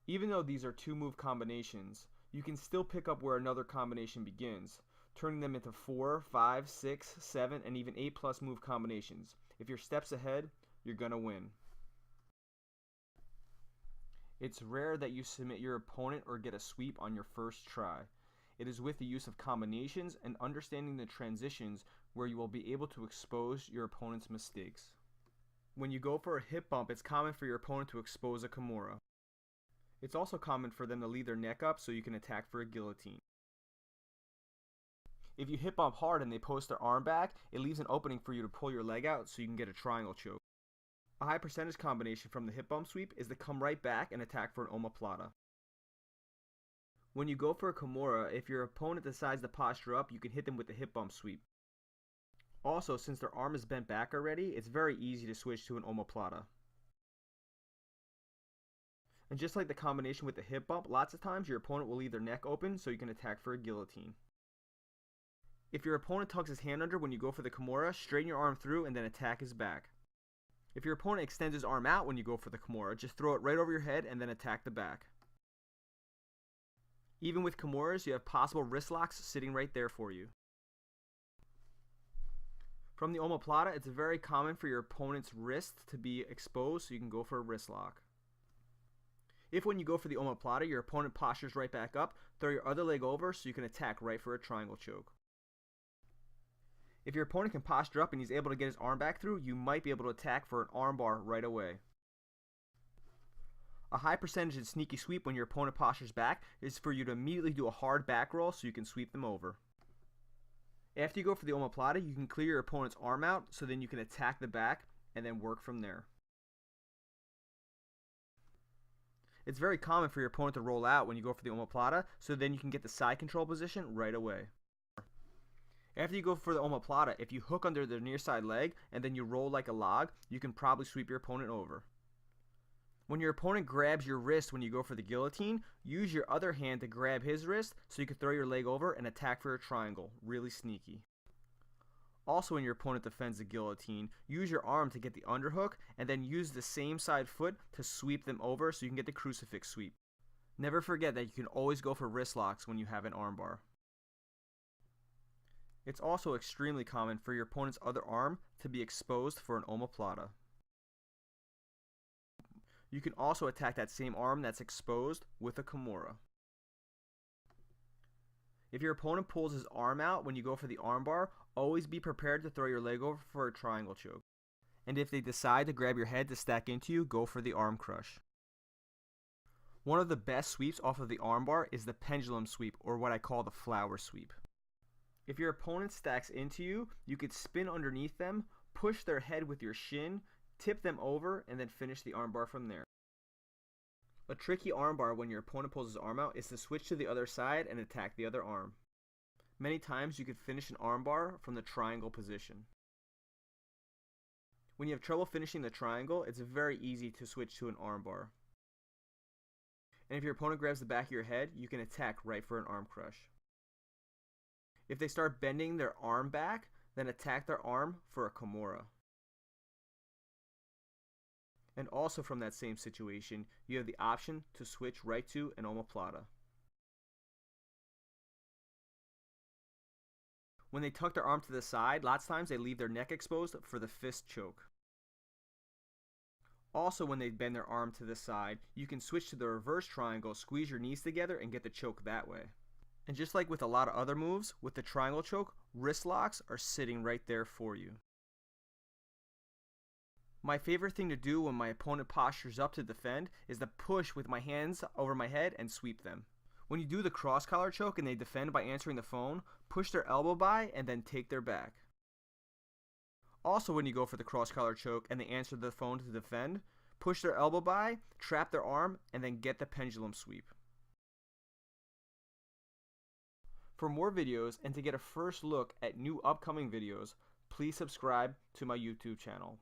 Even though these are 2-move combinations, you can still pick up where another combination begins, turning them into 4, 5, 6, 7, and even 8+ move combinations. If you're steps ahead, you're gonna win. It's rare that you submit your opponent or get a sweep on your first try. It is with the use of combinations and understanding the transitions where you will be able to expose your opponent's mistakes. When you go for a hip bump, it's common for your opponent to expose a Kimura. It's also common for them to leave their neck up so you can attack for a guillotine. If you hip bump hard and they post their arm back, it leaves an opening for you to pull your leg out so you can get a triangle choke. A high percentage combination from the hip bump sweep is to come right back and attack for an omoplata. When you go for a Kimura, if your opponent decides to posture up, you can hit them with the hip bump sweep. Also, since their arm is bent back already, it's very easy to switch to an omoplata. And just like the combination with the hip bump, lots of times your opponent will leave their neck open so you can attack for a guillotine. If your opponent tucks his hand under when you go for the Kimura, straighten your arm through and then attack his back. If your opponent extends his arm out when you go for the Kimura, just throw it right over your head and then attack the back. Even with Kimuras, you have possible wrist locks sitting right there for you. From the omoplata, it's very common for your opponent's wrist to be exposed so you can go for a wrist lock. If when you go for the omoplata, your opponent postures right back up, throw your other leg over so you can attack right for a triangle choke. If your opponent can posture up and he's able to get his arm back through, you might be able to attack for an armbar right away. A high percentage in sneaky sweep when your opponent postures back is for you to immediately do a hard back roll so you can sweep them over. After you go for the omoplata, you can clear your opponent's arm out so then you can attack the back and then work from there. It's very common for your opponent to roll out when you go for the omoplata, so then you can get the side control position right away. After you go for the omoplata, if you hook under their near side leg and then you roll like a log, you can probably sweep your opponent over. When your opponent grabs your wrist when you go for the guillotine, use your other hand to grab his wrist so you can throw your leg over and attack for a triangle. Really sneaky. Also, when your opponent defends the guillotine, use your arm to get the underhook and then use the same side foot to sweep them over so you can get the crucifix sweep. Never forget that you can always go for wrist locks when you have an armbar. It's also extremely common for your opponent's other arm to be exposed for an omoplata. You can also attack that same arm that's exposed with a Kimura. If your opponent pulls his arm out when you go for the armbar, always be prepared to throw your leg over for a triangle choke. And if they decide to grab your head to stack into you, go for the arm crush. One of the best sweeps off of the armbar is the pendulum sweep, or what I call the flower sweep. If your opponent stacks into you, you could spin underneath them, push their head with your shin, tip them over, and then finish the armbar from there. A tricky armbar when your opponent pulls his arm out is to switch to the other side and attack the other arm. Many times you could finish an armbar from the triangle position. When you have trouble finishing the triangle, it's very easy to switch to an armbar. And if your opponent grabs the back of your head, you can attack right for an arm crush. If they start bending their arm back, then attack their arm for a Kimura. And also from that same situation, you have the option to switch right to an omoplata. When they tuck their arm to the side, lots of times they leave their neck exposed for the fist choke. Also, when they bend their arm to the side, you can switch to the reverse triangle, squeeze your knees together, and get the choke that way. And just like with a lot of other moves, with the triangle choke, wrist locks are sitting right there for you. My favorite thing to do when my opponent postures up to defend is to push with my hands over my head and sweep them. When you do the cross collar choke and they defend by answering the phone, push their elbow by and then take their back. Also, when you go for the cross collar choke and they answer the phone to defend, push their elbow by, trap their arm, and then get the pendulum sweep. For more videos and to get a first look at new upcoming videos, please subscribe to my YouTube channel.